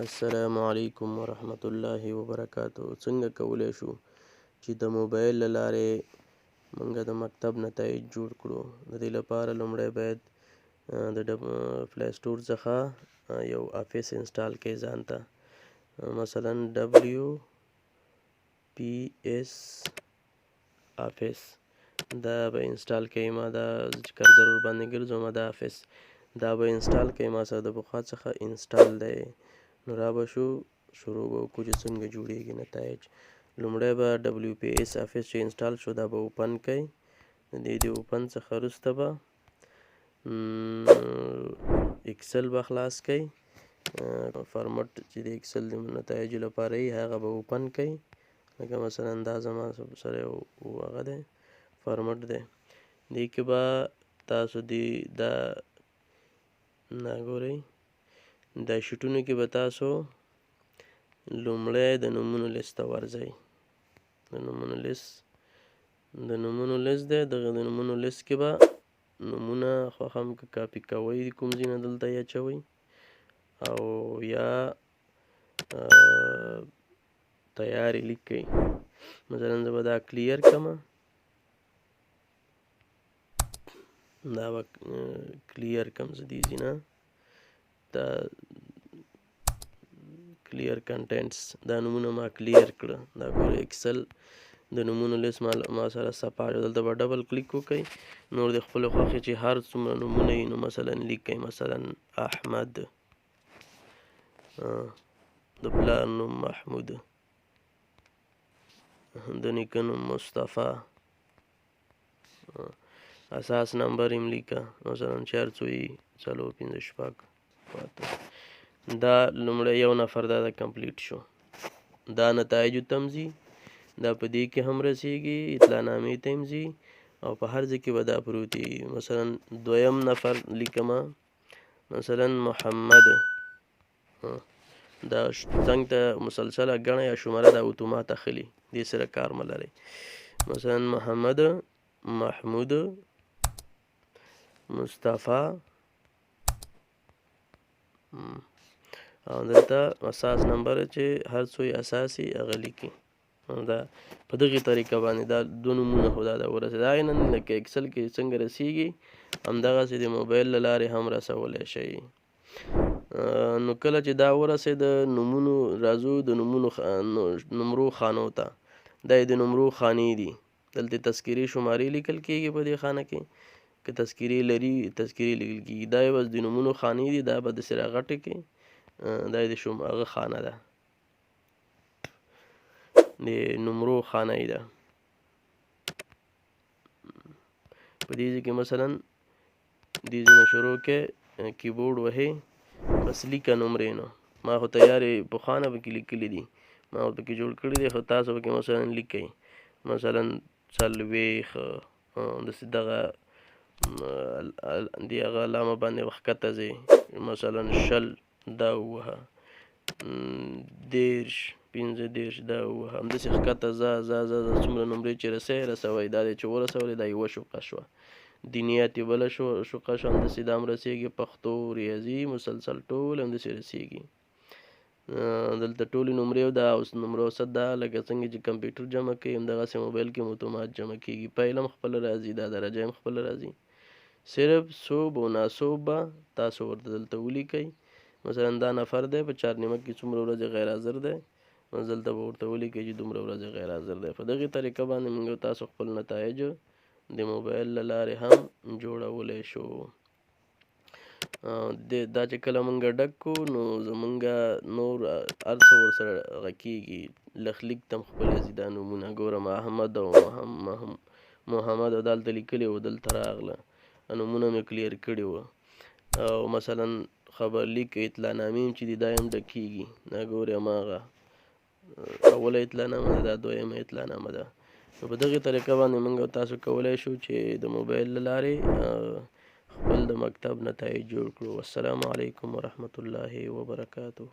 السلام علیکم ورحمت الله وبرکاتہ. څنګه کولی شو چې د موبایل له لارې موږ د مکتب نتایج جوړ کړو؟ د دې لپاره لومړی باید د پلی سټور څخه یو افیس انسټال کړئ ځان ته. مثلا WPS افیس دا به انسټال کړئ. ما دا چې کرسر ورباندې ګرځوم دا افیس دا به انسټال کړئ. ما سره د پخوا څخه انسټال دی. نو را به شو شروع به وکړو چې څنګه جوړیږي نتایج. لومړی به WPS افیس چې انسټال شو دا به اوپن کړئ. د دې اوپن څخه وروسته به اکسل به خلاص کړئ. فارمټ چې د اکسل د نتایجو لپاره یې هغه به اوپن کړئ. لکه مثلا دا زما سره یو هغه دی فارمټ دی. دې کې به تاسو دا نه ګورئ دا شیټونو کې به تاسو لومړی د نومونو لیست ته ورځئ. د نومونو لیست دی. دغه د نومونو لیست کې به نومونه خوښم که کاپي کوئ کوم ځای نه دلته یې اچوئ او یا تیار یې لیکئ. مثلا زه به دا کلیر کړمه. دا به کلیر کړم زه دې ځای نه. دا کلیر کنټینټس دا نومونه ما کلیر کړه. دا ګوره اکسل د نومونو لیست ما سره صفا شو. دلته به ډبل کلیک وکړئ. نور د خپلې خوښې چې هر څومره نومونه وي نو مثلا لیکئ. مثلا احمد، د پلار نوم محمود، د نیکه نوم مصطفی، اساس نمبر یې لیکه مثلا 4 دا لومړی یو نفر دا کمپلیټ شو. دا نتایجو تمځي دا په دې کې هم رسیږي، اطلاع نامې ته هم ځي او په هر ځای کې به دا پروت وي. مثلا دویم نفر لیکمه مثلا محمد. دا څنګ ته مسلسله ګڼه یا شماره دا اتومات اخلي. دې سره کار مه لرئ. مثلا محمد، محمود، مصطفی او دلته اساس نمبر چې هر څو یې اساسي هغه لیکي. دا په دغې طریقه باندې دا دوه نومونه خو دا ورسېده. عیناً لکه اکسل کې څنګه رسیږي همدغسې د موبایل له لارې هم رسولی شئ. نو کله چې دا ورسېده نومونو راځو د نمرو خانو ته. دا یې د نمرو خانې دي. دلته تذکیري شمارې لیکل کېږي په دې خانه کې. که تذکیرې لري تذکیرې لیکل کېږي. دا یې بس د نومونو خانې دي. دا به داسې راغټې کې دا یې د هغه خانه ده د نمرو خانه یې ده. په دې ځای کې مثلا دې ځای نه شروع کې کیبورډ وهې بس لیکه نمرې نو. ما خو تیارې پخوا نه پکې لیکلي دي. ما ورته پکې جوړ کړي دي خو تاسو پکې مثلا لیکئ. مثلا 40 داسې دغه د هغه علامه باندې ښکته ځئ. مثلا 20 دا ووهه 10 15 دا ووهه همداسې ښکته ځه څومره نمرې چې رسوئ. دا دی چې ورسولې دا یوه شقه شوه. دینیات یې بله شقه شوه. همداسې دا هم رسیږي. پښتو، ریاضي مسلسل ټول همداسې رسیږي. دلته ټولې نمرې او دا نمرو اوسط دا لکه څنګه چې کمپیوټر جمع کوي همدغسې موبایل کې هم اتومات جمع کېږي. پیل هم خپله راځي. دا درجه هم خپله راځي. صرف صوب او ناصوب به تاسو ورته دلته ولیکئ. مثلا دا نفر دی په 4 نیمه کې څومره ورځې غیر حاضر دی نو دلته به ورته ولیکئ چې دومره ورځې غیر حاضر دی. په دغې طریقه باندې موږ تاسو خپل نتایج د موبایل له لارې هم جوړولی شو. دا چې کله موږ ډک کړو نو زموږ نور هر څه ورسره هغه کېږي. لښلیک ته هم خپله ځي دا نومونه. ګورم احمد او محمد او دلته لیکلي وو دلته راغله نومونه مې کلیر کړي وو. او مثلا خبرلیک اطلاع نامې چې دي دا هم ډکېږي. دا ګورې هماغه اوله اطلاع نامه ده دا دویمه اطلاع نامه ده. نو په دغې طریقه باندې موږ تاسو کولی شو چې د موبایل له لارې خپل د مکتب نتایج جوړ کړو. السلام علیکم ورحمت الله وبرکاته.